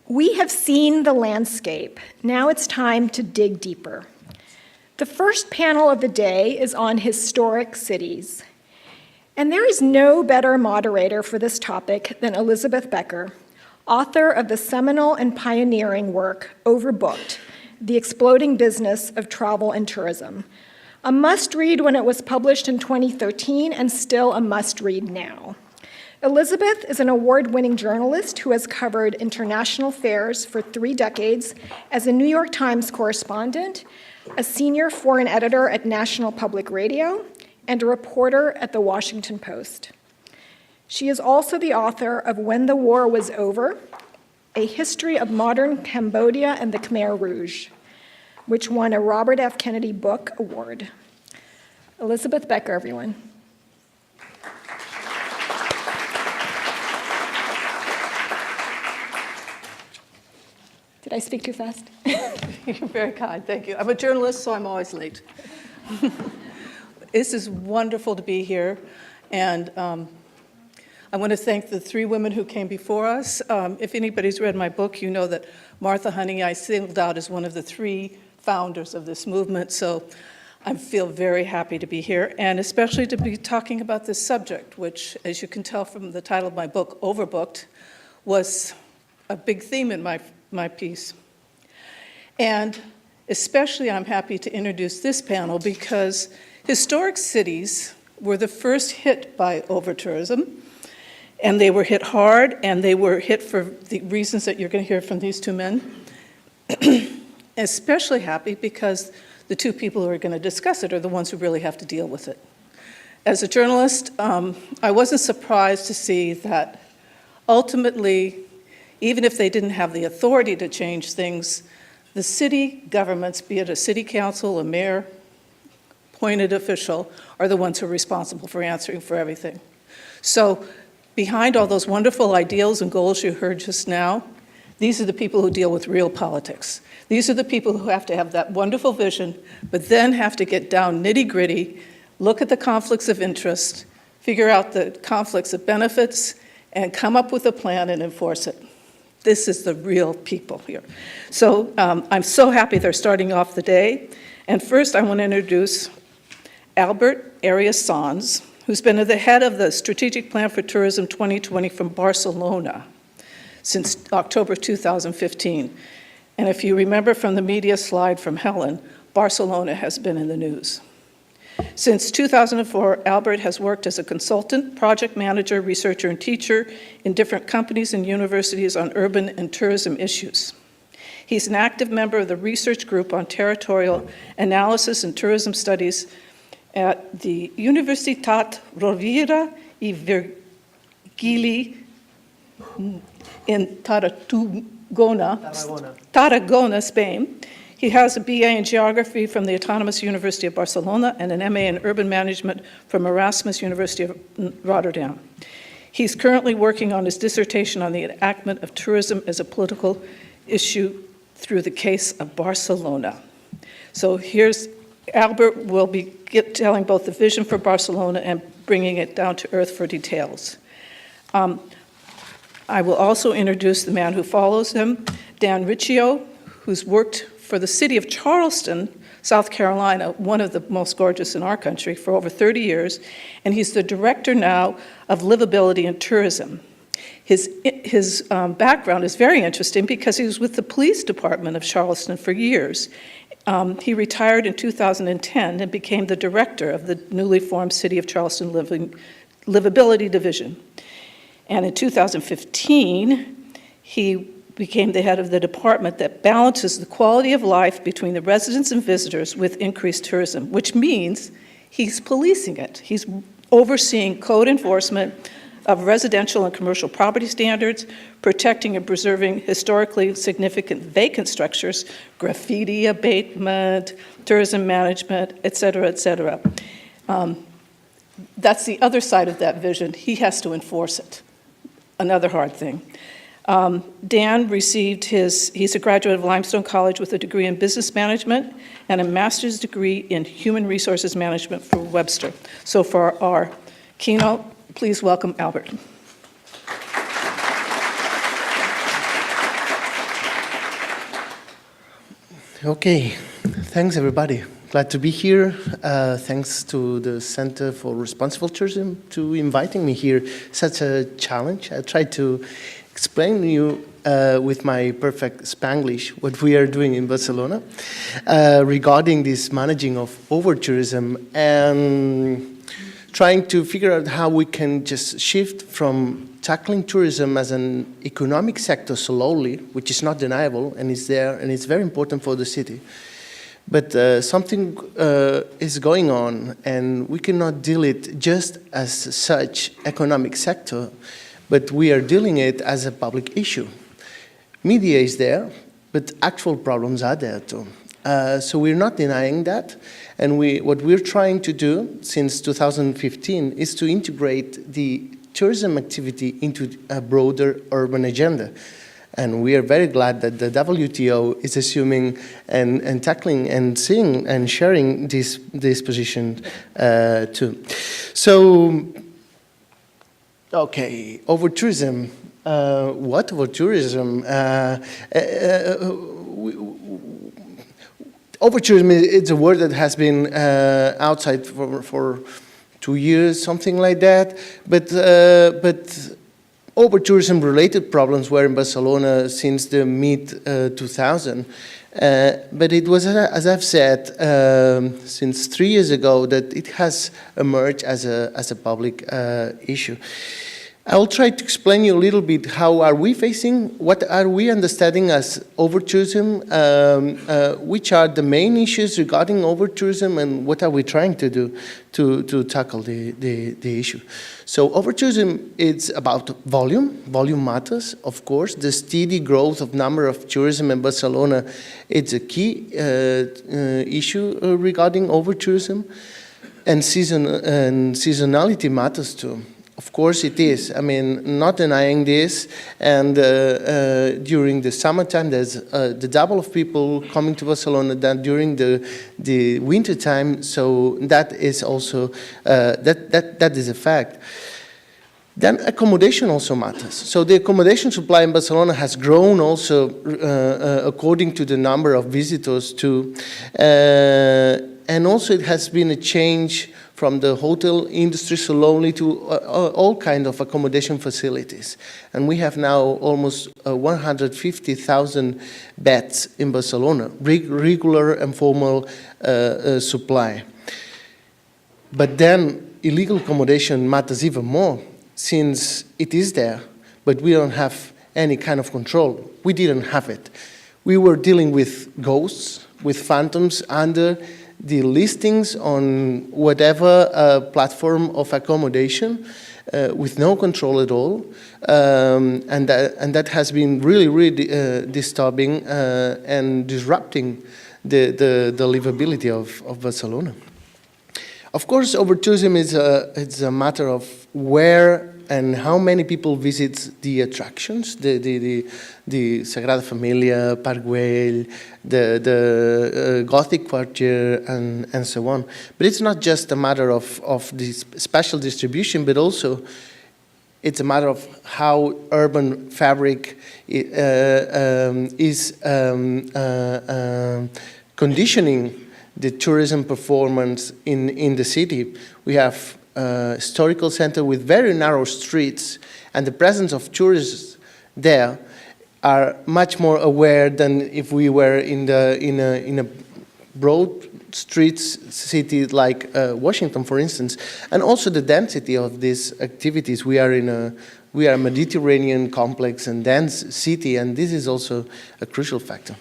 We have seen the landscape. Now it's time to dig deeper. The first panel of the day is on historic cities. And there is no better moderator for this topic than Elizabeth Becker, author of the seminal and pioneering work, Overbooked, The Exploding Business of Travel and Tourism, a must-read when it was published in 2013 and still a must-read now. Elizabeth is an award-winning journalist who has covered international fairs for 3 decades as a New York Times correspondent, a senior foreign editor at National Public Radio, and a reporter at The Washington Post. She is also the author of When the War Was Over, A History of Modern Cambodia and the Khmer Rouge, which won a Robert F. Kennedy Book Award. Elizabeth Becker, everyone. Did I speak too fast? You're very kind, thank you. I'm a journalist, so I'm always late. This is wonderful to be here, and I want to thank the 3 women who came before us. If anybody's read my book, you know that Martha Honey I singled out as one of the 3 founders of this movement, so I feel very happy to be here, and especially to be talking about this subject, which, as you can tell from the title of my book, Overbooked, was a big theme in my piece. And especially I'm happy to introduce this panel because historic cities were the first hit by overtourism, and they were hit hard, and they were hit for the reasons that you're going to hear from these 2 men. Especially happy because the 2 people who are going to discuss it are the ones who really have to deal with it. As a journalist, I wasn't surprised to see that ultimately, even if they didn't have the authority to change things, the city governments, be it a city council, a mayor, appointed official, are the ones who are responsible for answering for everything. So behind all those wonderful ideals and goals you heard just now, these are the people who deal with real politics. These are the people who have to have that wonderful vision, but then have to get down nitty-gritty, look at the conflicts of interest, figure out the conflicts of benefits, and come up with a plan and enforce it. This is the real people here. So I'm so happy they're starting off the day. And first I want to introduce Albert Arias Sans, who's been at the head of the Strategic Plan for Tourism 2020 from Barcelona since October 2015. And if you remember from the media slide from Helen, Barcelona has been in the news. Since 2004, Albert has worked as a consultant, project manager, researcher, and teacher in different companies and universities on urban and tourism issues. He's an active member of the research group on territorial analysis and tourism studies at the Universitat Rovira i Virgili in Tarragona, Spain. He has a BA in Geography from the Autonomous University of Barcelona and an MA in Urban Management from Erasmus University of Rotterdam. He's currently working on his dissertation on the enactment of tourism as a political issue through the case of Barcelona. So here's Albert will be telling both the vision for Barcelona and bringing it down to earth for details. I will also introduce the man who follows him, Dan Riccio, who's worked for the city of Charleston, South Carolina, one of the most gorgeous in our country, for over 30 years, and he's the director now of livability and tourism. His background is very interesting because he was with the police department of Charleston for years. He retired in 2010 and became the director of the newly formed City of Charleston Livability Division. And in 2015, he became the head of the department that balances the quality of life between the residents and visitors with increased tourism, which means he's policing it. He's overseeing code enforcement of residential and commercial property standards, protecting and preserving historically significant vacant structures, graffiti abatement, tourism management, et cetera, et cetera. That's the other side of that vision. He has to enforce it. Another hard thing. Dan received he's a graduate of Limestone College with a degree in business management and a master's degree in human resources management from Webster. So for our keynote, please welcome Albert. Okay, thanks everybody. Glad to be here. Thanks to the Center for Responsible Tourism to inviting me here. Such a challenge. I tried to explain to you with my perfect Spanglish what we are doing in Barcelona regarding this managing of over-tourism and trying to figure out how we can just shift from tackling tourism as an economic sector slowly, which is not deniable and is there and it's very important for the city. But something is going on and we cannot deal it just as such economic sector, but we are dealing it as a public issue. Media is there, but actual problems are there too. So we're not denying that. And what we're trying to do since 2015 is to integrate the tourism activity into a broader urban agenda. And we are very glad that the WTO is assuming and tackling and seeing and sharing this position too. So, okay, over tourism. What over tourism? Over-tourism is a word that has been outside for 2 years, something like that. But over-tourism related problems were in Barcelona since the mid-2000. But it was, as I've said, since 3 years ago that it has emerged as a public issue. I'll try to explain you a little bit how are we facing, what are we understanding as over-tourism, which are the main issues regarding over-tourism, and what are we trying to do to tackle the issue. So over-tourism is about volume. Volume matters, of course. The steady growth of number of tourism in Barcelona, it's a key issue regarding over-tourism, and seasonality matters too. Of course it is. I mean, not denying this. And during the summertime, there's the double of people coming to Barcelona than during the winter time. So that is also that is a fact. Then accommodation also matters. So the accommodation supply in Barcelona has grown also according to the number of visitors too. And also it has been a change from the hotel industry slowly to all kinds of accommodation facilities. And we have now almost 150,000 beds in Barcelona, regular and formal supply. But then illegal accommodation matters even more, since it is there, but we don't have any kind of control. We didn't have it. We were dealing with ghosts, with phantoms under the listings on whatever platform of accommodation with no control at all. And that has been really disturbing and disrupting the livability of Barcelona. Of course, over-tourism it's a matter of where and how many people visit the attractions, the Sagrada Familia, Parc Güell, the Gothic Quartier, and so on. But it's not just a matter of this special distribution, but also it's a matter of how urban fabric is conditioning the tourism performance in the city. We have a historical center with very narrow streets, and the presence of tourists there are much more aware than if we were in a broad streets city like Washington, for instance. And also the density of these activities. We are a Mediterranean complex and dense city, and this is also a crucial factor.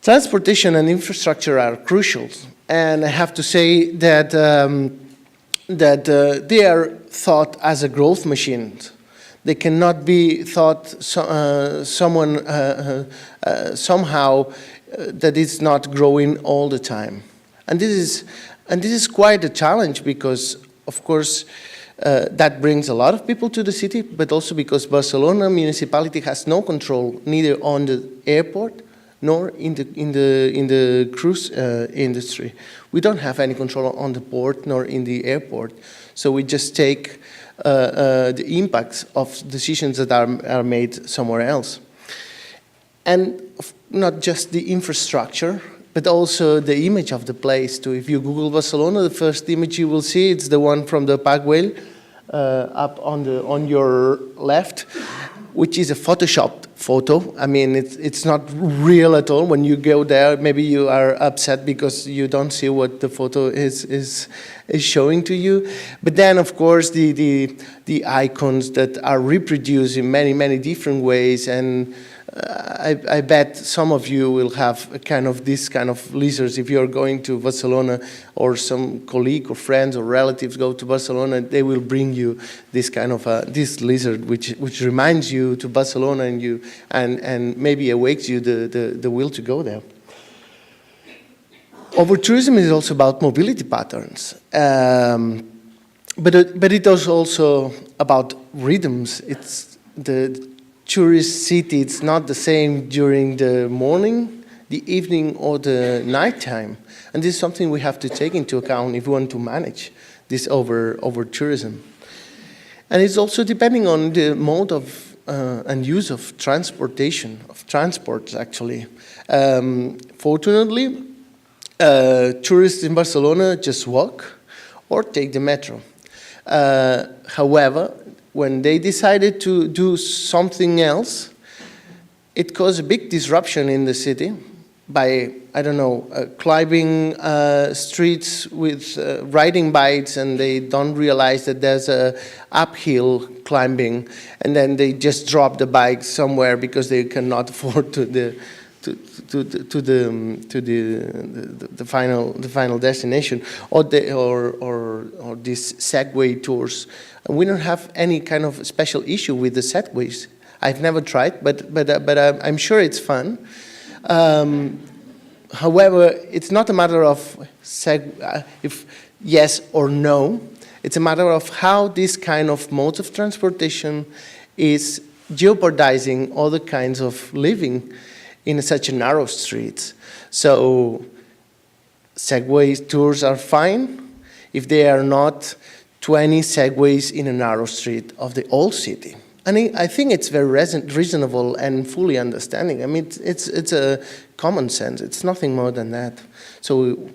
Transportation and infrastructure are crucial, and I have to say that they are thought as a growth machine. They cannot be thought somehow that it's not growing all the time, and this is quite a challenge because, of course, that brings a lot of people to the city, but also because Barcelona municipality has no control neither on the airport nor in the cruise industry. We don't have any control on the port nor in the airport, so we just take the impacts of decisions that are made somewhere else. And not just the infrastructure, but also the image of the place too. If you Google Barcelona, the first image you will see, it's the one from the Parkway up on your left, which is a photoshopped photo. I mean, it's not real at all. When you go there, maybe you are upset because you don't see what the photo is showing to you. But then, of course, the icons that are reproduced in many different ways, and I bet some of you will have this kind of lizards if you're going to Barcelona, or some colleague or friends or relatives go to Barcelona, they will bring you this kind of this lizard which reminds you to Barcelona, and maybe awakes you the will to go there. Over-tourism is also about mobility patterns, but it is also about rhythms. It's the tourist city. It's not the same during the morning, the evening, or the nighttime. And this is something we have to take into account if we want to manage this over tourism. And it's also depending on the mode of and use of transportation, of transports actually. Fortunately, tourists in Barcelona just walk or take the metro. However, when they decided to do something else, it caused a big disruption in the city by, climbing streets with riding bikes, and they don't realize that there's a uphill climbing, and then they just drop the bike somewhere because they cannot afford the final destination, or these Segway tours. And we don't have any kind of special issue with the Segways. I've never tried, but I'm sure it's fun. However, it's not a matter of if yes or no. It's a matter of how this kind of mode of transportation is jeopardizing other kinds of living in such a narrow streets. So Segway tours are fine if they are not 20 Segways in a narrow street of the old city. And I think it's very reasonable and fully understanding. I mean, it's a common sense. It's nothing more than that. So,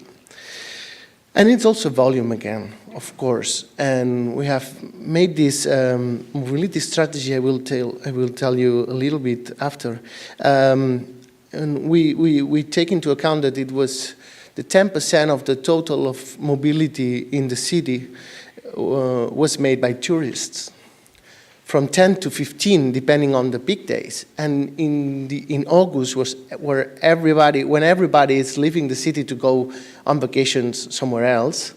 and it's also volume again, of course. And we have made this mobility strategy. I will tell you a little bit after. And we take into account that it was the 10% of the total of mobility in the city was made by tourists, from 10 to 15, depending on the peak days. And in August when everybody is leaving the city to go on vacations somewhere else,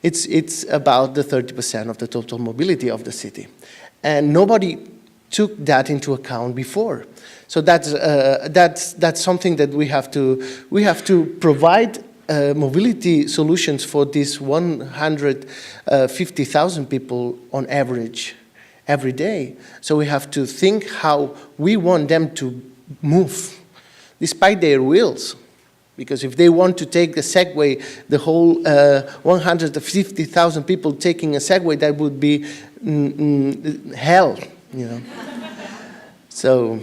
it's about the 30% of the total mobility of the city, and nobody took that into account before. So that's something that we have to provide mobility solutions for these 150,000 people on average every day. So we have to think how we want them to move, despite their wills. Because if they want to take a Segway, the whole 150,000 people taking a Segway, that would be hell, So.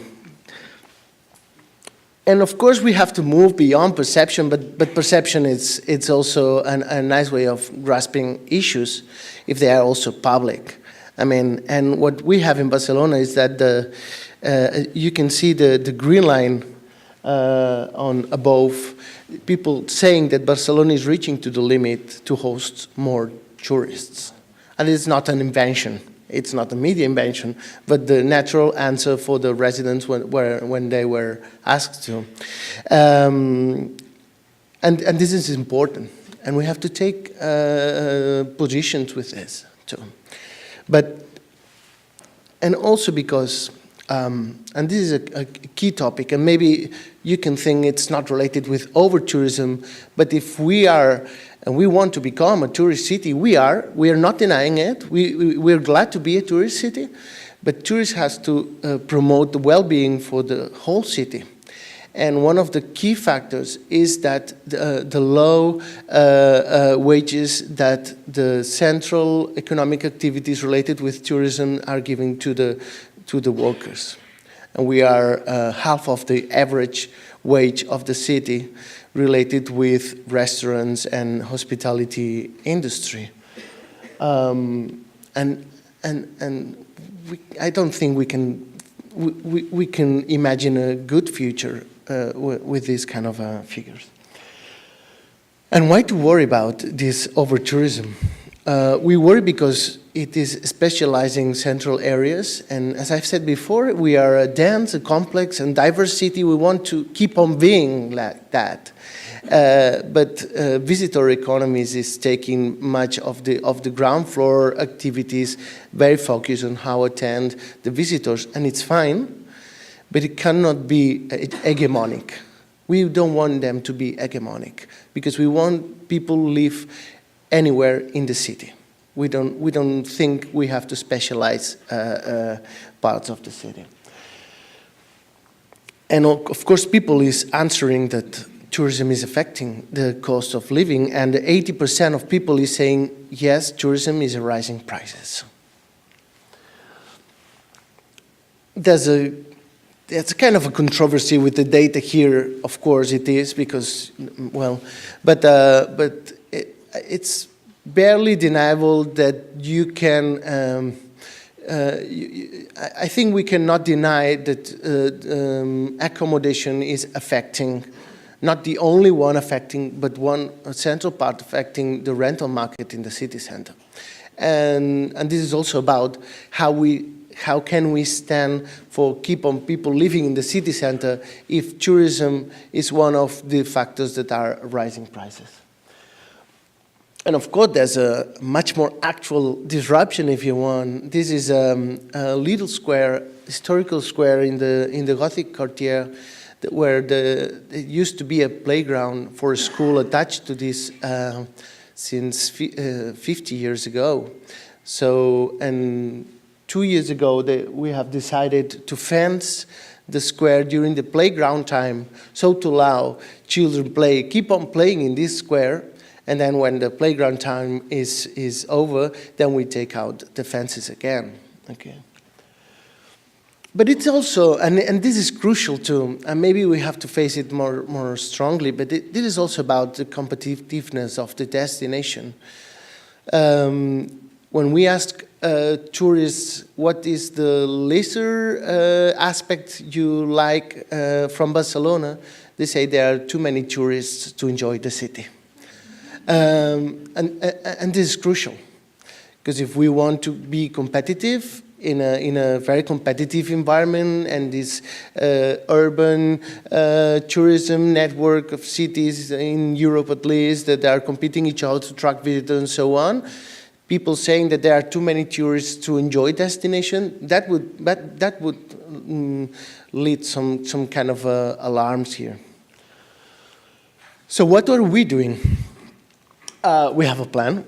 And of course, we have to move beyond perception, but perception it's also a nice way of grasping issues if they are also public. I mean, and what we have in Barcelona is that you can see the green line on above, people saying that Barcelona is reaching to the limit to host more tourists. And it's not an invention. It's not a media invention, but the natural answer for the residents when they were asked to. And this is important, and we have to take positions with this too. And also because, and this is a key topic, and maybe you can think it's not related with over-tourism, but if we are, and we want to become a tourist city, we are not denying it. We're glad to be a tourist city, but tourists has to promote the well-being for the whole city. And one of the key factors is that the low wages that the central economic activities related with tourism are giving to the workers. and we are half of the average wage of the city related with restaurants and hospitality industry. And I don't think we can imagine a good future with these kind of figures. And why to worry about this over-tourism? We worry because it is specializing central areas, and as I've said before, we are a dense, a complex, and diverse city. We want to keep on being like that. But visitor economies is taking much of the ground floor activities, very focused on how attend the visitors, and it's fine, but it cannot be hegemonic. We don't want them to be hegemonic because we want people to live anywhere in the city. We don't think we have to specialize parts of the city. And of course, people is answering that tourism is affecting the cost of living, and 80% of people is saying, yes, tourism is rising prices. There's a kind of a controversy with the data here. Of course it is, because, well, but it's barely deniable that you can, I think we cannot deny that accommodation is affecting, not the only one affecting, but a central part affecting the rental market in the city center. And this is also about how can we stand for keep on people living in the city center if tourism is one of the factors that are rising prices. And of course, there's a much more actual disruption, if you want. This is a little square, historical square in the Gothic quartier, where it used to be a playground for a school attached to this since 50 years ago. So, and 2 years ago, we have decided to fence the square during the playground time, so to allow children keep on playing in this square, and then when the playground time is over, then we take out the fences again. Okay. But it's also, and this is crucial too, and maybe we have to face it more strongly, but this is also about the competitiveness of the destination. When we ask tourists what is the leisure aspect you like from Barcelona, they say there are too many tourists to enjoy the city. And this is crucial, because if we want to be competitive in a very competitive environment, and this urban tourism network of cities in Europe at least that are competing each other to attract visitors and so on, people saying that there are too many tourists to enjoy destination, that would lead some kind of alarms here. So what are we doing? We have a plan,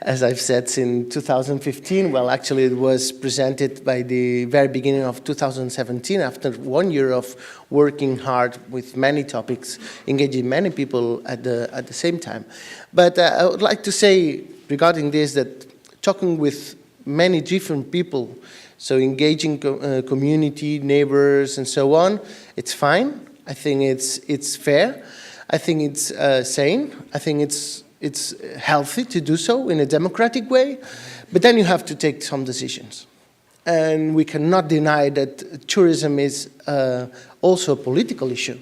as I've said, since 2015. Well, actually, it was presented by the very beginning of 2017, after 1 year of working hard with many topics, engaging many people at the same time. But I would like to say regarding this that talking with many different people, so engaging community, neighbors, and so on, it's fine. I think it's fair. I think it's sane. I think it's healthy to do so in a democratic way, but then you have to take some decisions. And we cannot deny that tourism is also a political issue.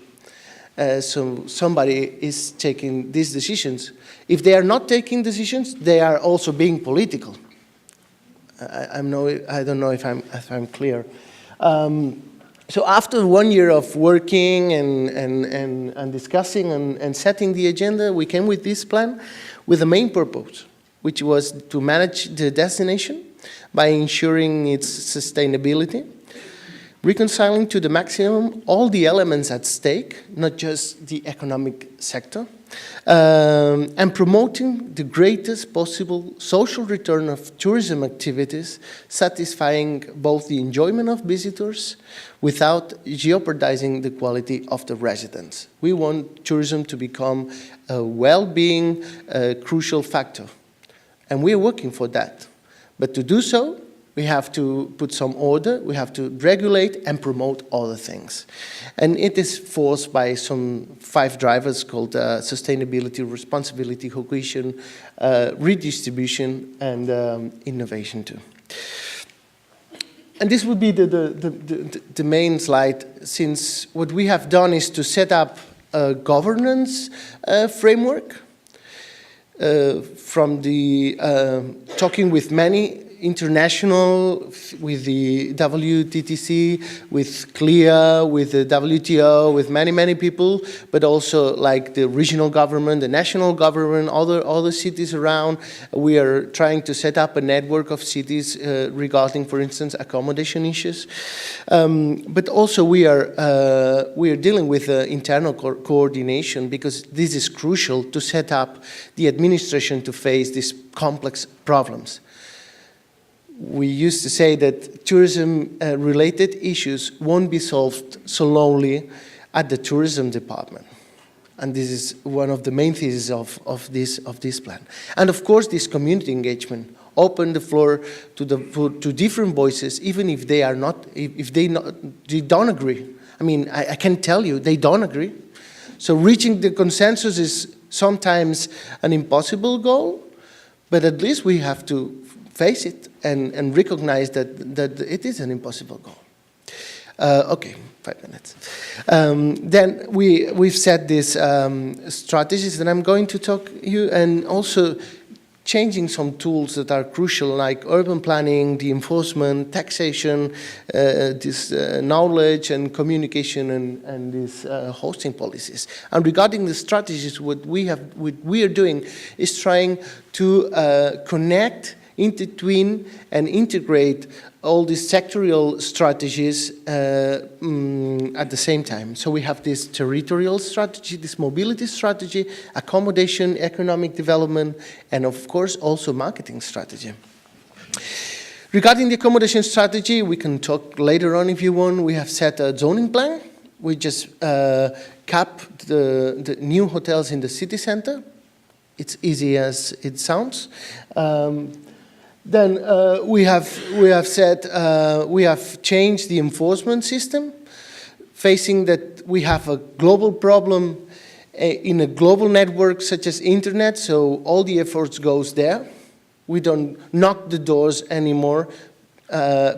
So somebody is taking these decisions. If they are not taking decisions, they are also being political. I don't know if I'm clear. So after 1 year of working and discussing and setting the agenda, we came with this plan with the main purpose, which was to manage the destination by ensuring its sustainability, reconciling to the maximum all the elements at stake, not just the economic sector, and promoting the greatest possible social return of tourism activities, satisfying both the enjoyment of visitors without jeopardizing the quality of the residents. We want tourism to become a well-being crucial factor, and we are working for that. But to do so, We have to put some order, we have to regulate and promote other things. And it is forced by some 5 drivers called sustainability, responsibility, cohesion, redistribution, and innovation too. And this would be the main slide, since what we have done is to set up a governance framework from the talking with many international, with the WTTC, with CLIA, with the WTO, with many people, but also like the regional government, the national government, other cities around. We are trying to set up a network of cities regarding, for instance, accommodation issues. But also we are dealing with internal coordination, because this is crucial to set up the administration to face these complex problems. We used to say that tourism-related issues won't be solved solely at the tourism department. And this is one of the main theses of this plan. And of course, this community engagement, open the floor to different voices, even if they are not, if they don't agree. I mean, I can tell you, they don't agree. So reaching the consensus is sometimes an impossible goal, but at least we have to face it and recognize that it is an impossible goal. Okay, 5 minutes. Then we've set these strategies, and I'm going to talk you, and also changing some tools that are crucial, like urban planning, the enforcement, taxation, this knowledge and communication, and these hosting policies. And regarding the strategies, what we are doing is trying to connect, intertwine, and integrate all these sectorial strategies at the same time. So we have this territorial strategy, this mobility strategy, accommodation, economic development, and of course also marketing strategy. Regarding the accommodation strategy, we can talk later on if you want. We have set a zoning plan. We just cap the new hotels in the city center. It's easy as it sounds. Then we have changed the enforcement system, facing that we have a global problem in a global network such as internet, so all the efforts goes there. We don't knock the doors anymore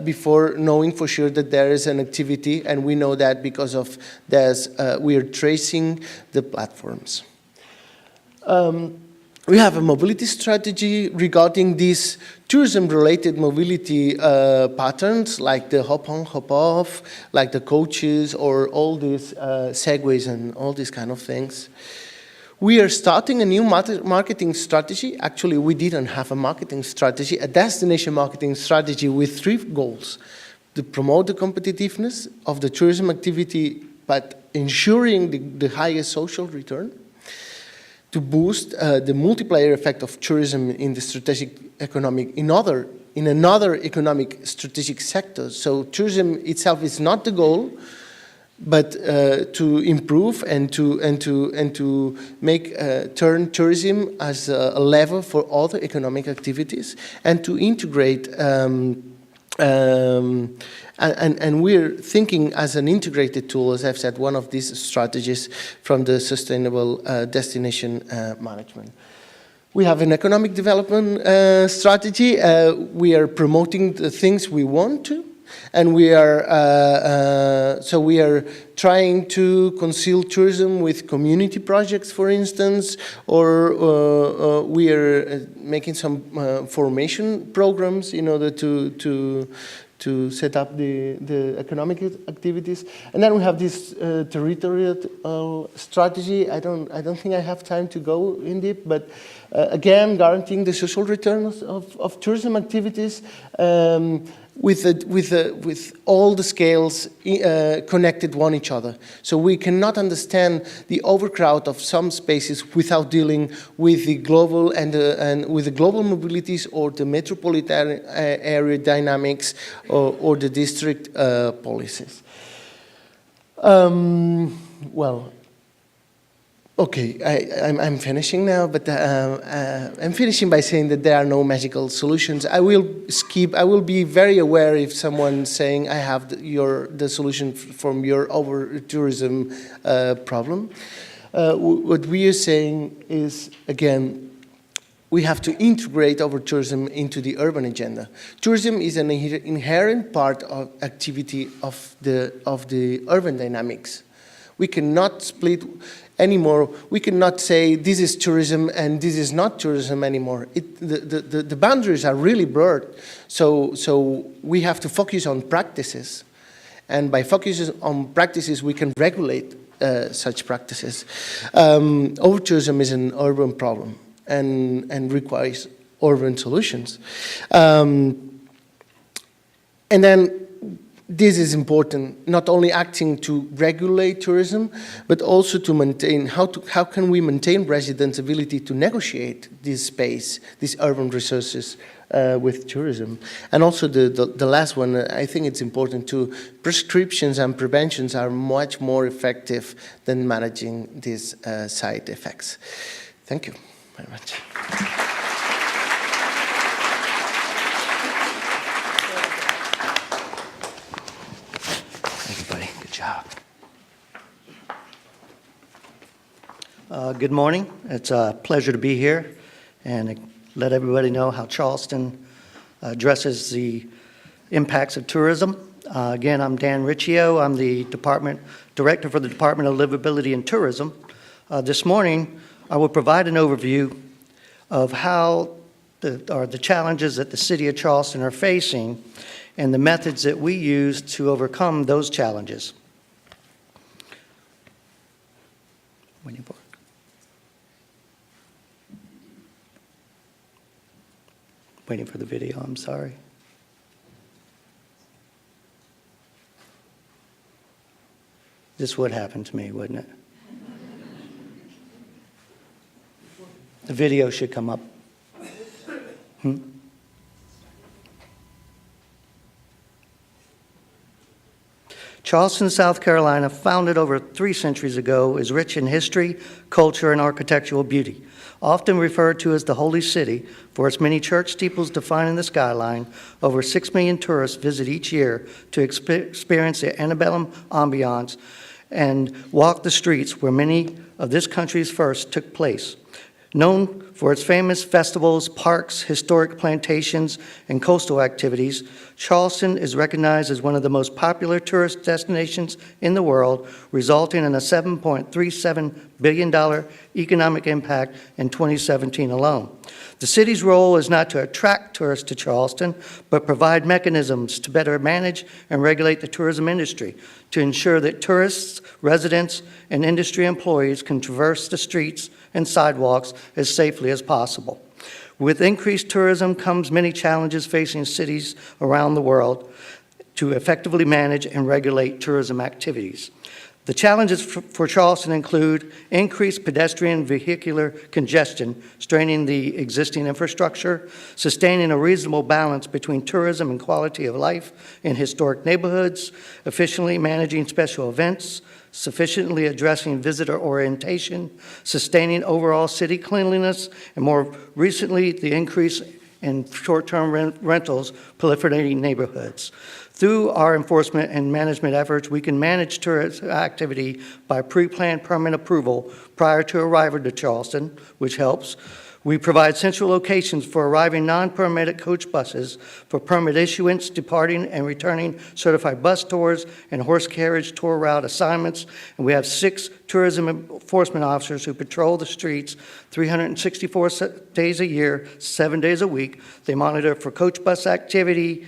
before knowing for sure that there is an activity, and we know that because of we are tracing the platforms. We have a mobility strategy regarding these tourism-related mobility patterns, like the hop-on, hop-off, like the coaches, or all these segways and all these kind of things. We are starting a new marketing strategy. Actually, we didn't have a marketing strategy, a destination marketing strategy with 3 goals: to promote the competitiveness of the tourism activity, but ensuring the highest social return, to boost the multiplier effect of tourism in the strategic economic, in another economic strategic sector. So tourism itself is not the goal, but to improve and to make turn tourism as a lever for other economic activities, and to integrate. And we're thinking as an integrated tool, as I've said, one of these strategies from the sustainable destination management. We have an economic development strategy. We are promoting the things we want to, and we are trying to conceal tourism with community projects, for instance, or we are making some formation programs in order to set up the economic activities. And then we have this territorial strategy. I don't think I have time to go in deep, but again, guaranteeing the social returns of tourism activities with all the scales connected one each other. So we cannot understand the overcrowd of some spaces without dealing with the global and with the global mobilities, or the metropolitan area dynamics, or the district policies. Well, Okay, I'm finishing now, but I'm finishing by saying that there are no magical solutions. I will be very aware if someone's saying I have the solution from your over-tourism problem. What we are saying is, again, we have to integrate over-tourism into the urban agenda. Tourism is an inherent part of activity of the urban dynamics. We cannot split anymore. We cannot say this is tourism and this is not tourism anymore. The boundaries are really blurred. So we have to focus on practices. And by focusing on practices, we can regulate such practices. Over-tourism is an urban problem and requires urban solutions. And then this is important, not only acting to regulate tourism, but also to maintain, how can we maintain residents' ability to negotiate this space, these urban resources with tourism. And also the last one, I think it's important too, prescriptions and preventions are much more effective than managing these side effects. Thank you very much. Good job. Good morning. It's a pleasure to be here and let everybody know how Charleston addresses the impacts of tourism. Again, I'm Dan Riccio. I'm the director for the Department of Livability and Tourism. This morning, I will provide an overview of how the challenges that the city of Charleston are facing and the methods that we use to overcome those challenges. Waiting for it. Waiting for the video, I'm sorry. This would happen to me, wouldn't it? The video should come up. Charleston, South Carolina, founded over 3 centuries ago, is rich in history, culture, and architectural beauty. Often referred to as the Holy City for its many church steeples defining the skyline, over 6 million tourists visit each year to experience the antebellum ambiance and walk the streets where many of this country's first took place. Known for its famous festivals, parks, historic plantations, and coastal activities, Charleston is recognized as one of the most popular tourist destinations in the world, resulting in a $7.37 billion economic impact in 2017 alone. The city's role is not to attract tourists to Charleston, but provide mechanisms to better manage and regulate the tourism industry to ensure that tourists, residents, and industry employees can traverse the streets and sidewalks as safely as possible. With increased tourism comes many challenges facing cities around the world to effectively manage and regulate tourism activities. The challenges for Charleston include increased pedestrian vehicular congestion, straining the existing infrastructure, sustaining a reasonable balance between tourism and quality of life in historic neighborhoods, efficiently managing special events, sufficiently addressing visitor orientation, sustaining overall city cleanliness, and more recently, the increase in short-term rentals proliferating neighborhoods. Through our enforcement and management efforts, we can manage tourist activity by pre-planned permit approval prior to arrival to Charleston, which helps. We provide central locations for arriving non-permitted coach buses for permit issuance, departing and returning certified bus tours, and horse carriage tour route assignments. And we have 6 tourism enforcement officers who patrol the streets 364 days a year, 7 days a week. They monitor for coach bus activity,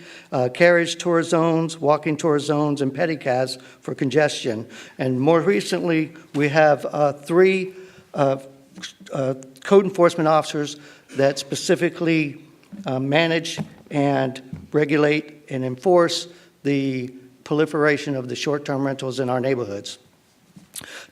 carriage tour zones, walking tour zones, and pedicabs for congestion. And more recently, we have 3 code enforcement officers that specifically manage and regulate and enforce the proliferation of the short-term rentals in our neighborhoods.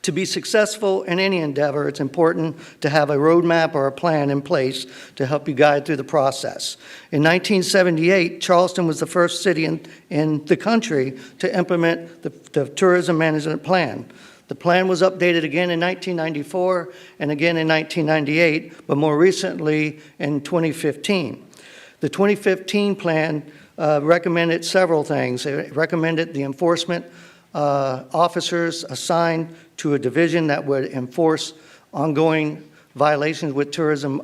To be successful in any endeavor, it's important to have a roadmap or a plan in place to help you guide through the process. In 1978, Charleston was the first city in the country to implement the tourism management plan. The plan was updated again in 1994 and again in 1998, but more recently in 2015. The 2015 plan recommended several things. It recommended the enforcement officers assigned to a division that would enforce ongoing violations with tourism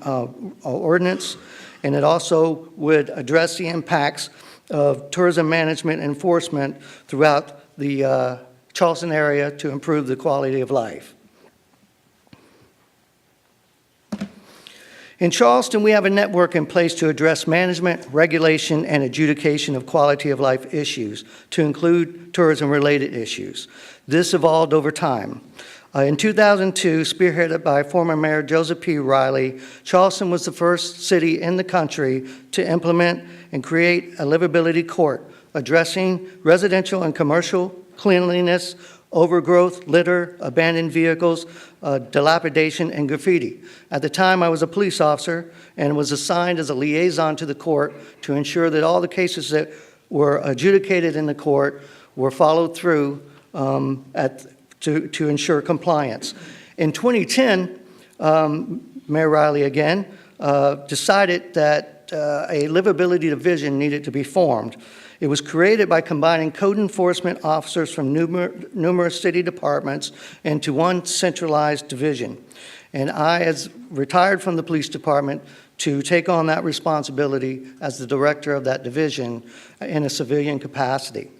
ordinance, and it also would address the impacts of tourism management enforcement throughout the Charleston area to improve the quality of life. In Charleston, we have a network in place to address management, regulation, and adjudication of quality of life issues, to include tourism-related issues. This evolved over time. In 2002, spearheaded by former Mayor Joseph P. Riley, Charleston was the first city in the country to implement and create a livability court addressing residential and commercial cleanliness, overgrowth, litter, abandoned vehicles, dilapidation, and graffiti. At the time, I was a police officer and was assigned as a liaison to the court to ensure that all the cases that were adjudicated in the court were followed through to ensure compliance. In 2010, Mayor Riley again decided that a livability division needed to be formed. It was created by combining code enforcement officers from numerous city departments into one centralized division. And I, as retired from the police department, to take on that responsibility as the director of that division in a civilian capacity.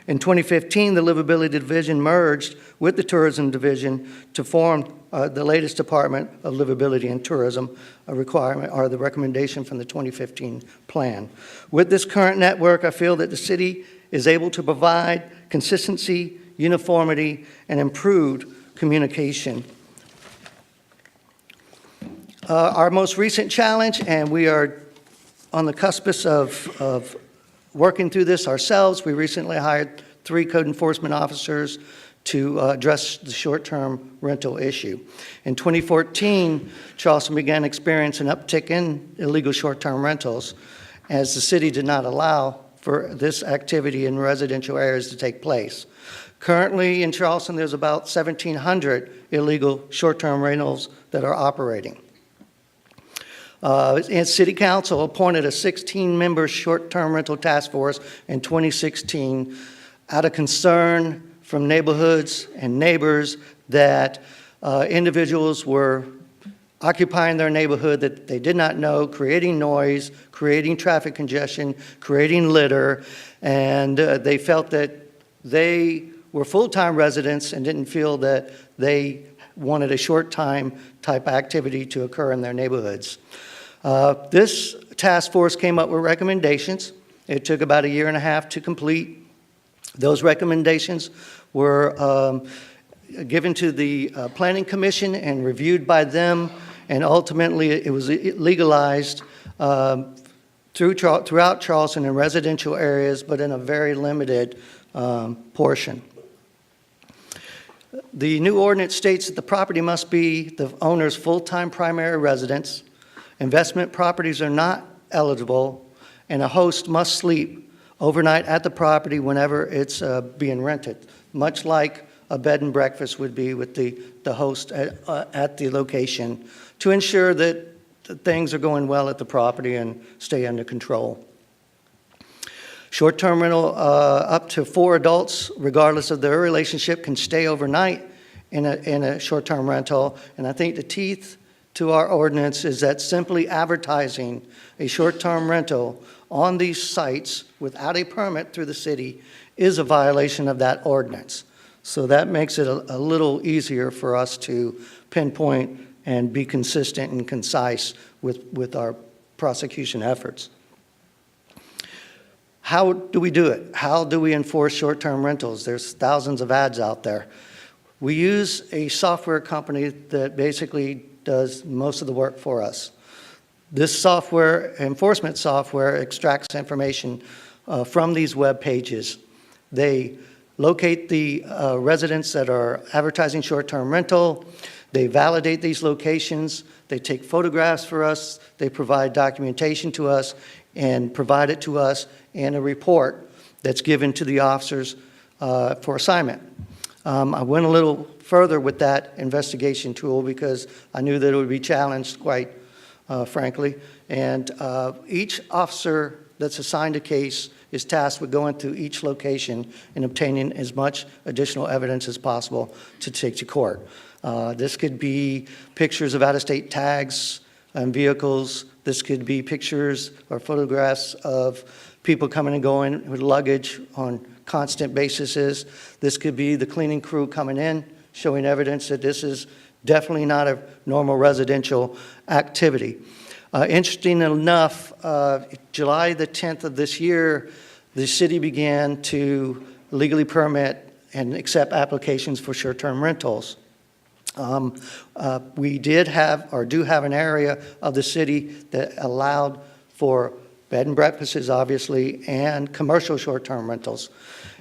In 2015, the Livability Division merged with the Tourism Division to form the latest Department of Livability and Tourism, a requirement or the recommendation from the 2015 plan. With this current network, I feel that the city is able to provide consistency, uniformity, and improved communication. Our most recent challenge, and we are on the cuspice of working through this ourselves, we recently hired 3 code enforcement officers to address the short-term rental issue. In 2014, Charleston began experiencing an uptick in illegal short-term rentals as the city did not allow for this activity in residential areas to take place. Currently in Charleston, there's about 1,700 illegal short-term rentals that are operating. And City Council appointed a 16-member short-term rental task force in 2016 out of concern from neighborhoods and neighbors that individuals were occupying their neighborhood that they did not know, creating noise, creating traffic congestion, creating litter, and they felt that they were full-time residents and didn't feel that they wanted a short-time type activity to occur in their neighborhoods. This task force came up with recommendations. It took about 1.5 years to complete. Those recommendations were given to the Planning Commission and reviewed by them, and ultimately it was legalized throughout Charleston in residential areas, but in a very limited portion. The new ordinance states that the property must be the owner's full-time primary residence. Investment properties are not eligible, and a host must sleep overnight at the property whenever it's being rented, much like a bed and breakfast would be with the host at the location, to ensure that things are going well at the property and stay under control. Short-term rental, up to 4 adults, regardless of their relationship, can stay overnight in a short-term rental, and I think the teeth to our ordinance is that simply advertising a short-term rental on these sites without a permit through the city is a violation of that ordinance. So that makes it a little easier for us to pinpoint and be consistent and concise with our prosecution efforts. How do we do it? How do we enforce short-term rentals? There's thousands of ads out there. We use a software company that basically does most of the work for us. This software, enforcement software, extracts information from these web pages. They locate the residents that are advertising short-term rental. They validate these locations. They take photographs for us. They provide documentation to us and provide it to us in a report that's given to the officers for assignment. I went a little further with that investigation tool because I knew that it would be challenged, quite frankly. And each officer that's assigned a case is tasked with going through each location and obtaining as much additional evidence as possible to take to court. This could be pictures of out-of-state tags and vehicles. This could be pictures or photographs of people coming and going with luggage on constant basis. This could be the cleaning crew coming in, showing evidence that this is definitely not a normal residential activity. Interesting enough, July the 10th of this year, the city began to legally permit and accept applications for short-term rentals. We did have, or do have, an area of the city that allowed for bed and breakfasts, obviously, and commercial short-term rentals.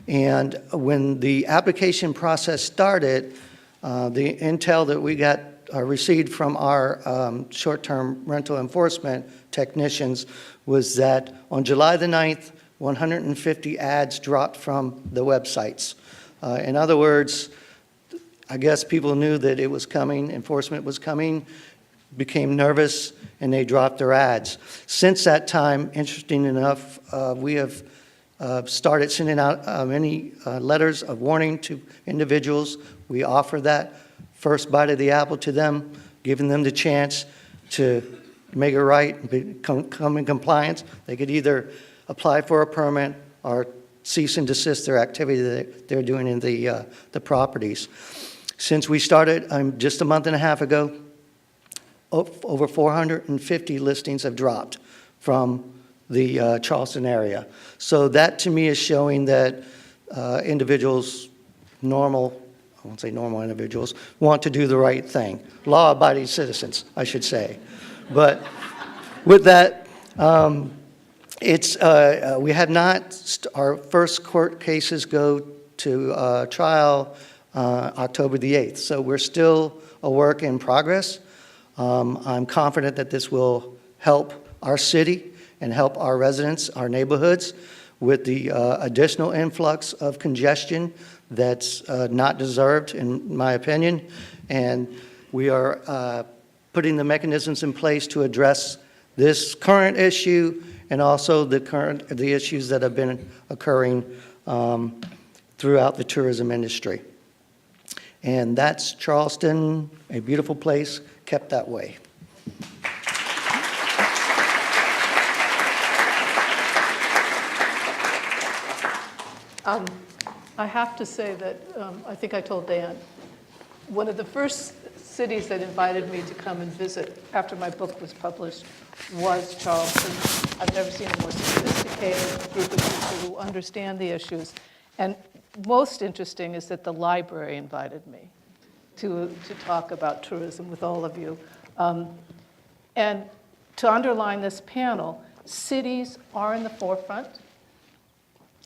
And when the application process started, the intel that we got received from our short-term rental enforcement technicians was that on July the 9th, 150 ads dropped from the websites. In other words, I guess people knew that it was coming, enforcement was coming, became nervous, and they dropped their ads. Since that time, interesting enough, we have started sending out many letters of warning to individuals. We offer that first bite of the apple to them, giving them the chance to make it right, come in compliance. They could either apply for a permit or cease and desist their activity that they're doing in the properties. Since we started just a month and a half ago, over 450 listings have dropped from the Charleston area. So that to me is showing that individuals, I won't say normal individuals, want to do the right thing. Law-abiding citizens, I should say. But with that, we had not, our first court cases go to trial October the 8th. So we're still a work in progress. I'm confident that this will help our city and help our residents, our neighborhoods, with the additional influx of congestion that's not deserved, in my opinion. And we are putting the mechanisms in place to address this current issue and also the issues that have been occurring throughout the tourism industry. And that's Charleston, a beautiful place, kept that way. I have to say that I think I told Dan, one of the first cities that invited me to come and visit after my book was published was Charleston. I've never seen a more sophisticated group of people who understand the issues. And most interesting is that the library invited me to talk about tourism with all of you. And to underline this panel, cities are in the forefront.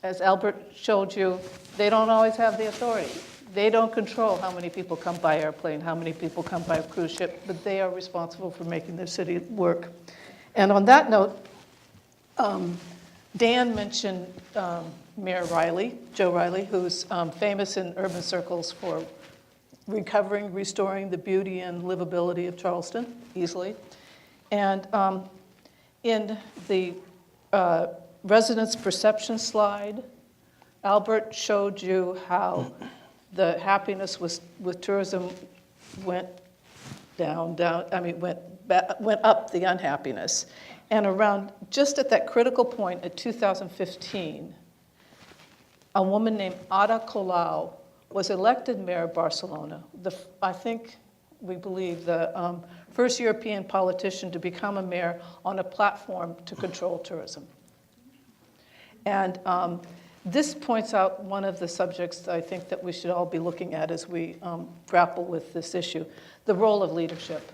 As Albert showed you, they don't always have the authority. They don't control how many people come by airplane, how many people come by cruise ship, but they are responsible for making their city work. And on that note, Dan mentioned Mayor Riley, Joe Riley, who's famous in urban circles for recovering, restoring the beauty and livability of Charleston easily. And in the residents' perception slide, Albert showed you how the happiness with tourism went went up, the unhappiness. And around, just at that critical point in 2015, a woman named Ada Colau was elected mayor of Barcelona. I think we believe the first European politician to become a mayor on a platform to control tourism. And this points out one of the subjects I think that we should all be looking at as we grapple with this issue, the role of leadership.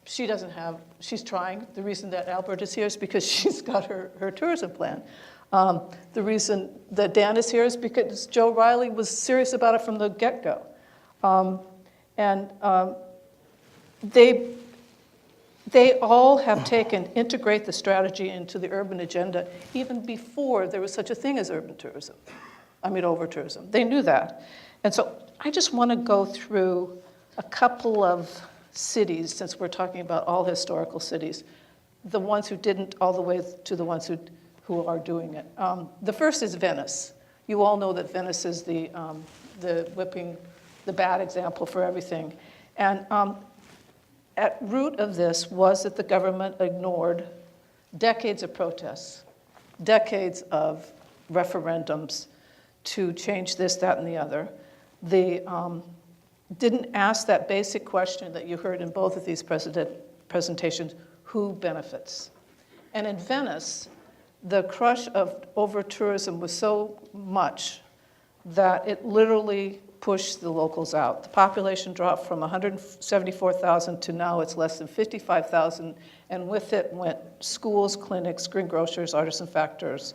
She's trying. The reason that Albert is here is because she's got her tourism plan. The reason that Dan is here is because Joe Riley was serious about it from the get-go. They all have integrate the strategy into the urban agenda even before there was such a thing as over-tourism. They knew that. And so I just want to go through a couple of cities, since we're talking about all historical cities, the ones who didn't all the way to the ones who are doing it. The first is Venice. You all know that Venice is the whipping, the bad example for everything. And at root of this was that the government ignored decades of protests, decades of referendums to change this, that, and the other. They didn't ask that basic question that you heard in both of these presentations, who benefits? And in Venice, the crush of over-tourism was so much that it literally pushed the locals out. The population dropped from 174,000 to now it's less than 55,000, and with it went schools, clinics, green grocers, artisan factors.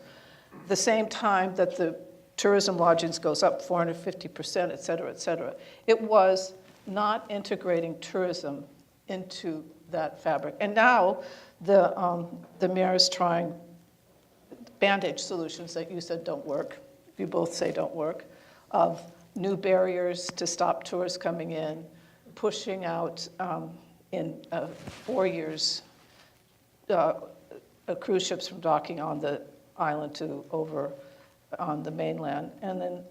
The same time that the tourism lodgings goes up 450%, et cetera, et cetera. It was not integrating tourism into that fabric. And now the mayor is trying bandage solutions that you said don't work, you both say don't work, of new barriers to stop tourists coming in, pushing out in 4 years cruise ships from docking on the island to over on the mainland, and then,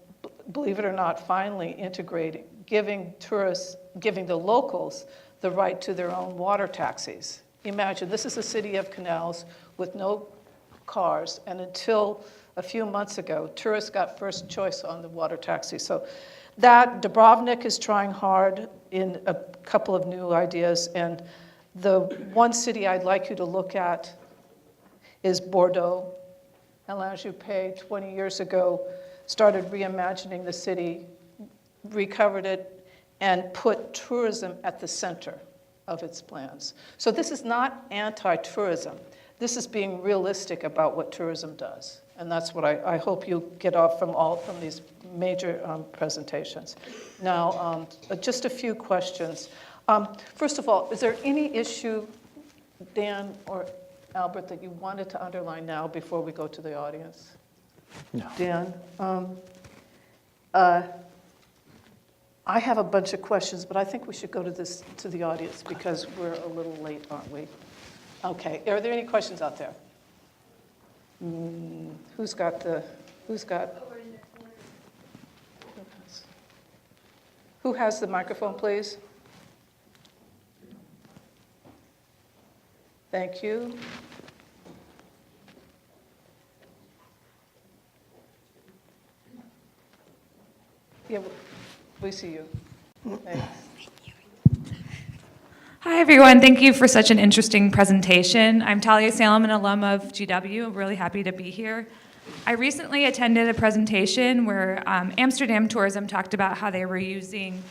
believe it or not, finally integrating, giving tourists, giving the locals the right to their own water taxis. Imagine, this is a city of canals with no cars, and until a few months ago, tourists got first choice on the water taxi. So that, Dubrovnik is trying hard in a couple of new ideas, and the one city I'd like you to look at is Bordeaux. Alain Juppé, 20 years ago, started reimagining the city, recovered it, and put tourism at the center of its plans. So this is not anti-tourism. This is being realistic about what tourism does. And that's what I hope you get off from these major presentations. Now, just a few questions. First of all, is there any issue, Dan or Albert, that you wanted to underline now before we go to the audience? No. Dan? I have a bunch of questions, but I think we should go to the audience because we're a little late, aren't we? Okay, are there any questions out there? Who's got? Who has the microphone, please? Thank you. Yeah, we see you. Thanks. Hi, everyone. Thank you for such an interesting presentation. I'm Talia Salem, an alum of GW. I'm really happy to be here. I recently attended a presentation where Amsterdam Tourism talked about how they were using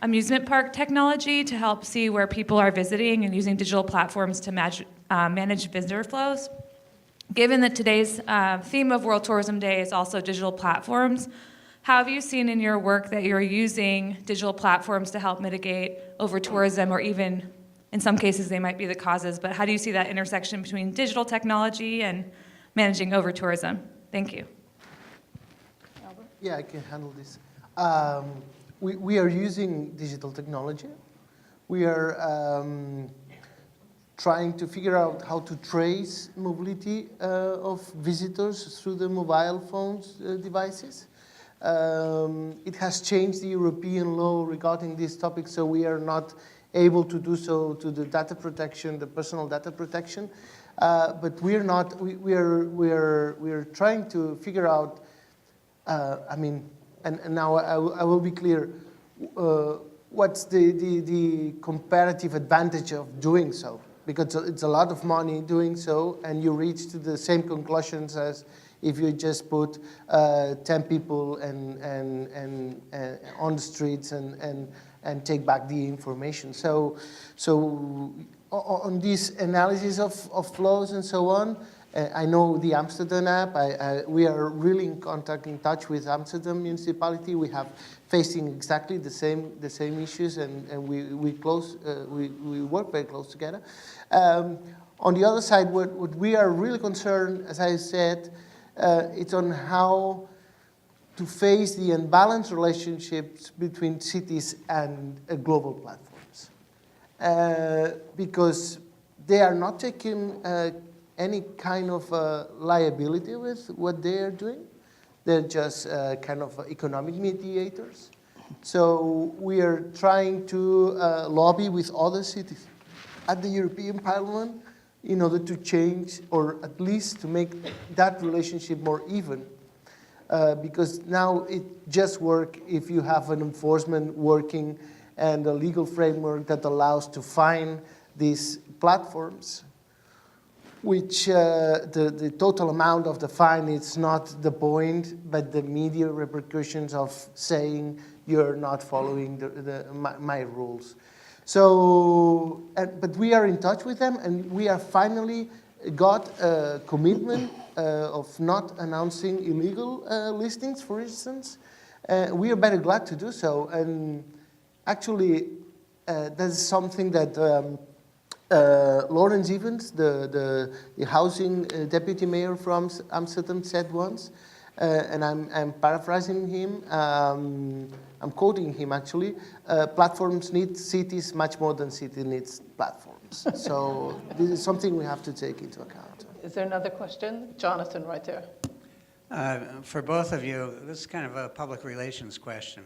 amusement park technology to help see where people are visiting and using digital platforms to manage visitor flows. Given that today's theme of World Tourism Day is also digital platforms, how have you seen in your work that you're using digital platforms to help mitigate over-tourism, or even, in some cases, they might be the causes, but how do you see that intersection between digital technology and managing over-tourism? Thank you. Albert? Yeah, I can handle this. We are using digital technology. We are trying to figure out how to trace mobility of visitors through the mobile phones devices. It has changed the European law regarding this topic, so we are not able to do so to the data protection, the personal data protection. But we are trying to figure out. And now I will be clear. What's the comparative advantage of doing so? Because it's a lot of money doing so, and you reach to the same conclusions as if you just put 10 people and on the streets and take back the information. So on this analysis of flows and so on, I know the Amsterdam app. We are really in touch with Amsterdam municipality. We have facing exactly the same issues, and we work very close together. On the other side, what we are really concerned, as I said, it's on how to face the unbalanced relationships between cities and global platforms. Because they are not taking any kind of liability with what they are doing. They're just kind of economic mediators. So we are trying to lobby with other cities at the European Parliament in order to change, or at least to make that relationship more even. Because now it just works if you have an enforcement working and a legal framework that allows to fine these platforms, which the total amount of the fine is not the point, but the media repercussions of saying you're not following my rules. So, but we are in touch with them, and we are finally got a commitment of not announcing illegal listings, for instance. We are very glad to do so, and actually that's something that Lawrence Evans, the housing deputy mayor from Amsterdam, said once, and I'm paraphrasing him. I'm quoting him actually. Platforms need cities much more than city needs platforms. So this is something we have to take into account. Is there another question? Jonathan, right there. For both of you, this is kind of a public relations question.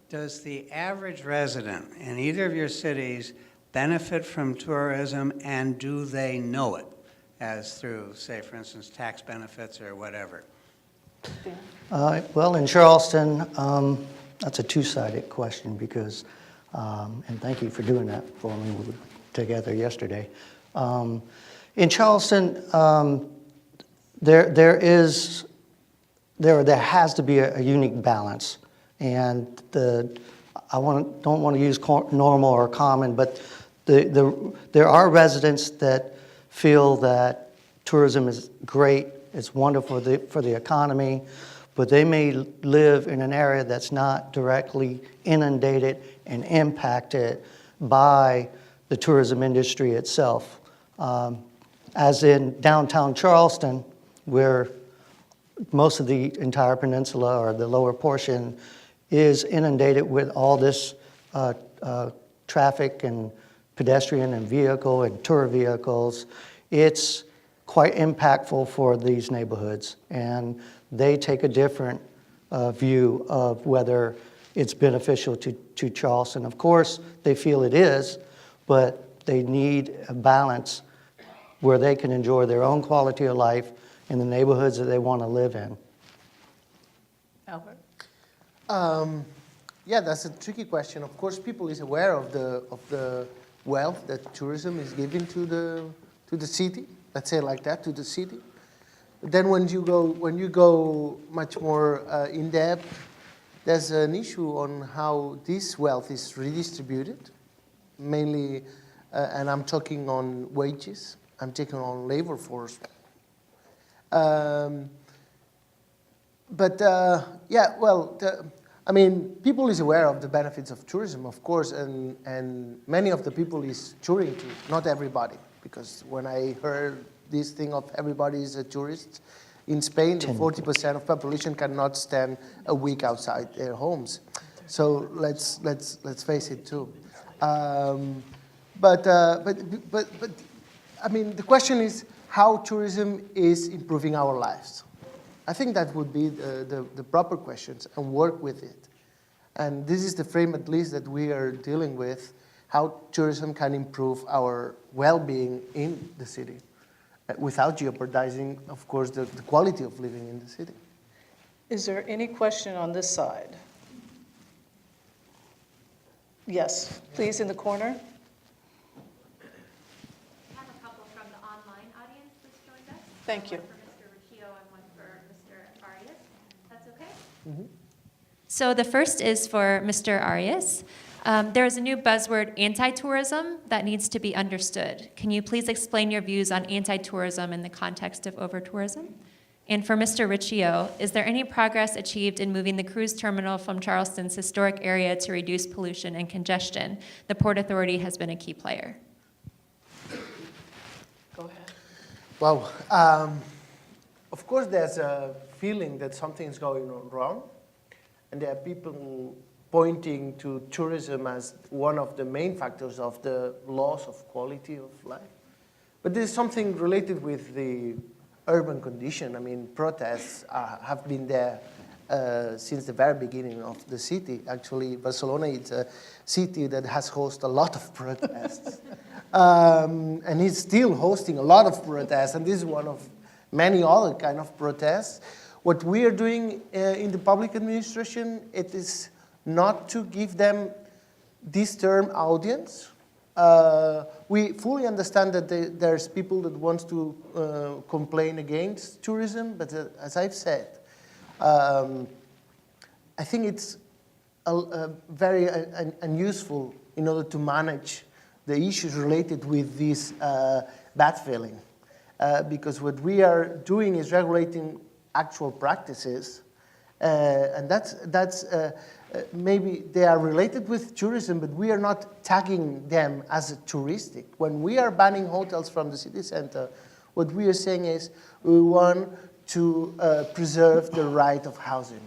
Does the average resident in either of your cities benefit from tourism, and do they know it, as through, say, for instance, tax benefits or whatever? Well, in Charleston, that's a two-sided question because, and thank you for doing that for me. We were together yesterday. In Charleston, there has to be a unique balance, and don't want to use normal or common, but there are residents that feel that tourism is great, it's wonderful for the economy, but they may live in an area that's not directly inundated and impacted by the tourism industry itself. As in downtown Charleston, where most of the entire peninsula or the lower portion is inundated with all this traffic and pedestrian and vehicle and tour vehicles, it's quite impactful for these neighborhoods. And they take a different view of whether it's beneficial to Charleston. Of course, they feel it is, but they need a balance where they can enjoy their own quality of life in the neighborhoods that they want to live in. Albert? Yeah, that's a tricky question. Of course, people is aware of the wealth that tourism is giving to the city. Let's say it like that, to the city. But then when you go much more in depth, there's an issue on how this wealth is redistributed, mainly, and I'm talking on wages. I'm taking on labor force. I mean, people is aware of the benefits of tourism, of course, and many of the people is touring too, not everybody. Because when I heard this thing of everybody is a tourist, in Spain, 40% of population cannot stand a week outside their homes. So let's face it too. But I mean, the question is how tourism is improving our lives. I think that would be the proper questions, and work with it. And this is the frame, at least, that we are dealing with, how tourism can improve our well-being in the city without jeopardizing, of course, the quality of living in the city. Is there any question on this side? Yes, please, in the corner. I have a couple from the online audience that's joined us. Thank you. One for Mr. Riccio and one for Mr. Arias. That's okay? Mm-hmm. So the first is for Mr. Arias. There is a new buzzword, anti-tourism, that needs to be understood. Can you please explain your views on anti-tourism in the context of over-tourism? And for Mr. Riccio, is there any progress achieved in moving the cruise terminal from Charleston's historic area to reduce pollution and congestion? The Port Authority has been a key player. Go ahead. Well, of course there's a feeling that something's going on wrong, and there are people pointing to tourism as one of the main factors of the loss of quality of life. But there's something related with the urban condition. I mean, protests have been there since the very beginning of the city. Actually, Barcelona is a city that has hosted a lot of protests. And it's still hosting a lot of protests, and this is one of many other kind of protests. What we are doing in the public administration, it is not to give them this term audience. We fully understand that there's people that want to complain against tourism, but as I've said, I think it's very unuseful in order to manage the issues related with this bad feeling. Because what we are doing is regulating actual practices, and that's maybe they are related with tourism, but we are not tagging them as touristic. When we are banning hotels from the city center, what we are saying is we want to preserve the right of housing.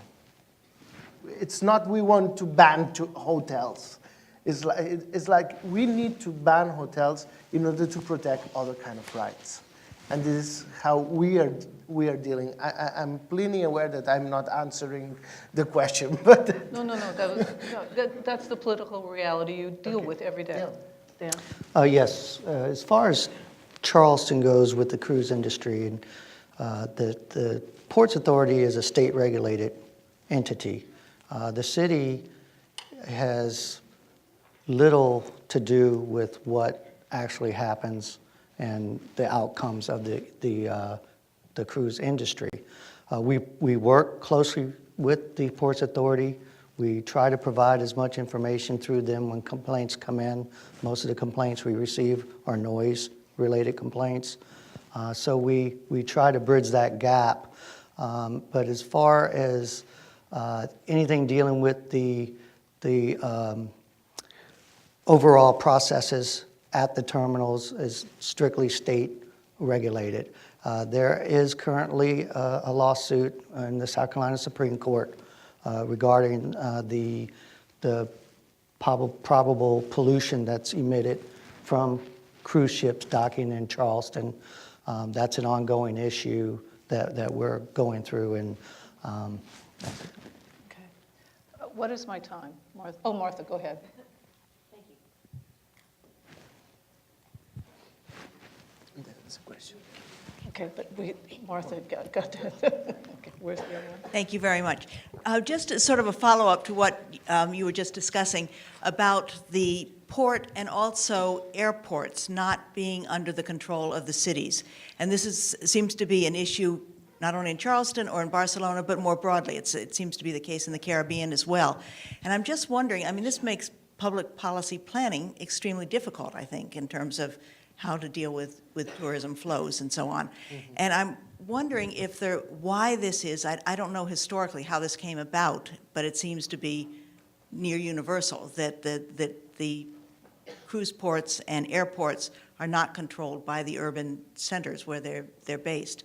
It's not we want to ban hotels. It's like we need to ban hotels in order to protect other kind of rights. And this is how we are dealing. I'm plenty aware that I'm not answering the question, but No. That's the political reality you deal with every day. Yeah. Dan? Yes, as far as Charleston goes with the cruise industry, and the Ports Authority is a state-regulated entity. The city has little to do with what actually happens and the outcomes of the cruise industry. We work closely with the Ports Authority. We try to provide as much information through them when complaints come in. Most of the complaints we receive are noise-related complaints. So we try to bridge that gap. But as far as anything dealing with the overall processes at the terminals is strictly state regulated. There is currently a lawsuit in the South Carolina Supreme Court regarding the probable pollution that's emitted from cruise ships docking in Charleston. That's an ongoing issue that we're going through, and that's it. Okay. What is my time? Martha? Oh, Martha, go ahead. that's a question. Okay, but Martha got to. Okay, where's the other one? Thank you very much. Just as sort of a follow-up to what you were just discussing about the port and also airports not being under the control of the cities. And this seems to be an issue not only in Charleston or in Barcelona, but more broadly. It seems to be the case in the Caribbean as well. And I'm just wondering, I mean, this makes public policy planning extremely difficult, I think, in terms of how to deal with tourism flows and so on. Mm-hmm. And I'm wondering why this is. I don't know historically how this came about, but it seems to be near universal that the cruise ports and airports are not controlled by the urban centers where they're based.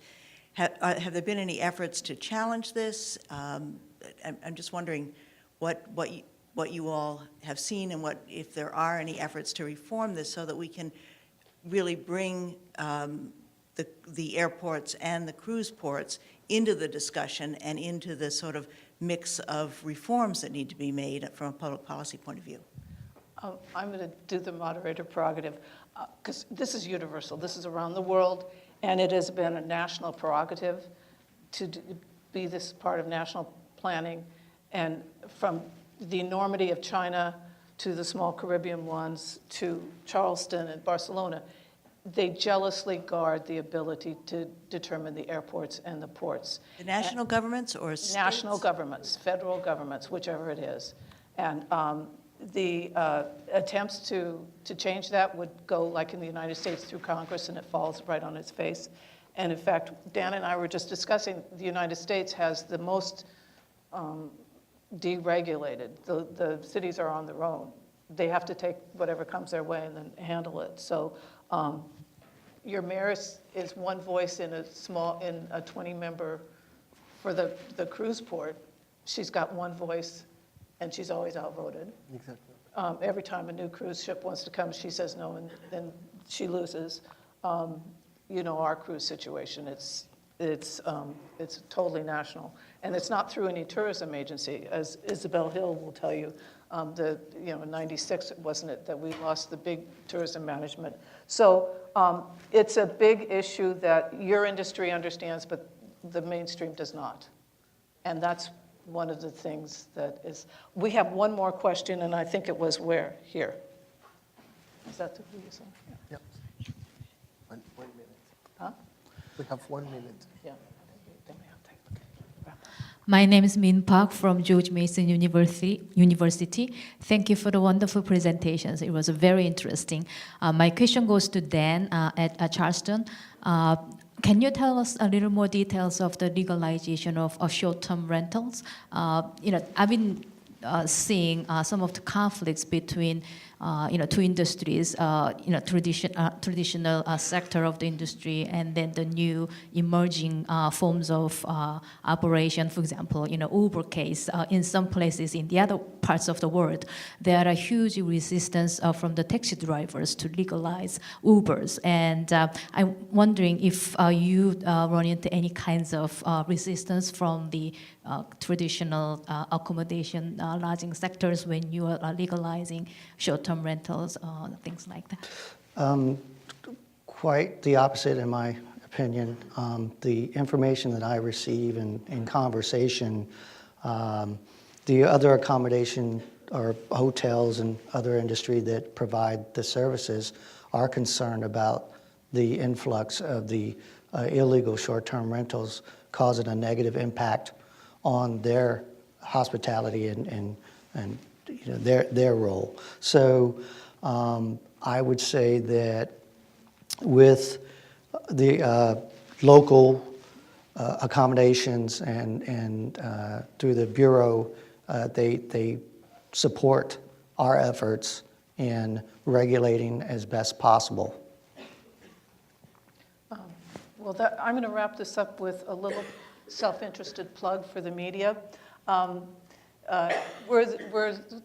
Have there been any efforts to challenge this? I'm just wondering what you all have seen and if there are any efforts to reform this so that we can really bring the airports and the cruise ports into the discussion and into the sort of mix of reforms that need to be made from a public policy point of view. I'm going to do the moderator prerogative because this is universal. This is around the world, and it has been a national prerogative to be this part of national planning. And from the enormity of China to the small Caribbean ones to Charleston and Barcelona, they jealously guard the ability to determine the airports and the ports. The national governments or states? National governments, federal governments, whichever it is. And the attempts to change that would go, like in the United States, through Congress, and it falls right on its face. And in fact, Dan and I were just discussing, the United States has the most deregulated. The cities are on their own. They have to take whatever comes their way and then handle it. So your mayor is one voice in a 20-member for the cruise port, she's got one voice, and she's always outvoted. Exactly. Every time a new cruise ship wants to come, she says no, and then she loses. You know, our cruise situation, it's totally national. And it's not through any tourism agency. As Isabel Hill will tell you, in 96, wasn't it, that we lost the big tourism management. So it's a big issue that your industry understands, but the mainstream does not. And that's one of the things that is. We have one more question, and I think it was where? Here. Is that the who you saw? Yeah. Yep. 1 minute. Huh? We have 1 minute. Yeah. Then we have to- okay. My name is Min Park from George Mason University. Thank you for the wonderful presentations. It was very interesting. My question goes to Dan at Charleston. Can you tell us a little more details of the legalization of short-term rentals? I've been seeing some of the conflicts between two industries, traditional sector of the industry, and then the new emerging forms of operation. For example, Uber case. In some places in the other parts of the world, there are huge resistance from the taxi drivers to legalize Ubers. And I'm wondering if you run into any kinds of resistance from the traditional accommodation lodging sectors when you are legalizing short-term rentals, things like that? Quite the opposite, in my opinion. The information that I receive in conversation, the other accommodation or hotels and other industry that provide the services are concerned about the influx of the illegal short-term rentals causing a negative impact on their hospitality and their role. So I would say that with the local accommodations and through the Bureau, they support our efforts in regulating as best possible. Well, I'm going to wrap this up with a little self-interested plug for the media. We're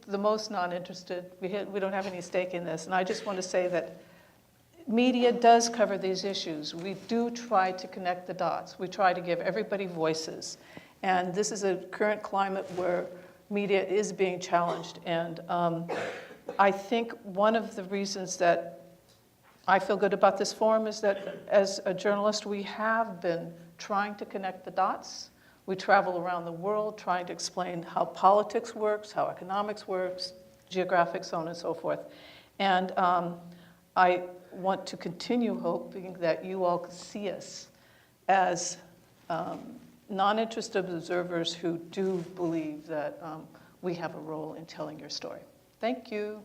the most non-interested. We don't have any stake in this. And I just want to say that media does cover these issues. We do try to connect the dots. We try to give everybody voices. And this is a current climate where media is being challenged. And I think one of the reasons that I feel good about this forum is that as a journalist, we have been trying to connect the dots. We travel around the world trying to explain how politics works, how economics works, geographic, so on and so forth. And I want to continue hoping that you all see us as non-interested observers who do believe that we have a role in telling your story. Thank you.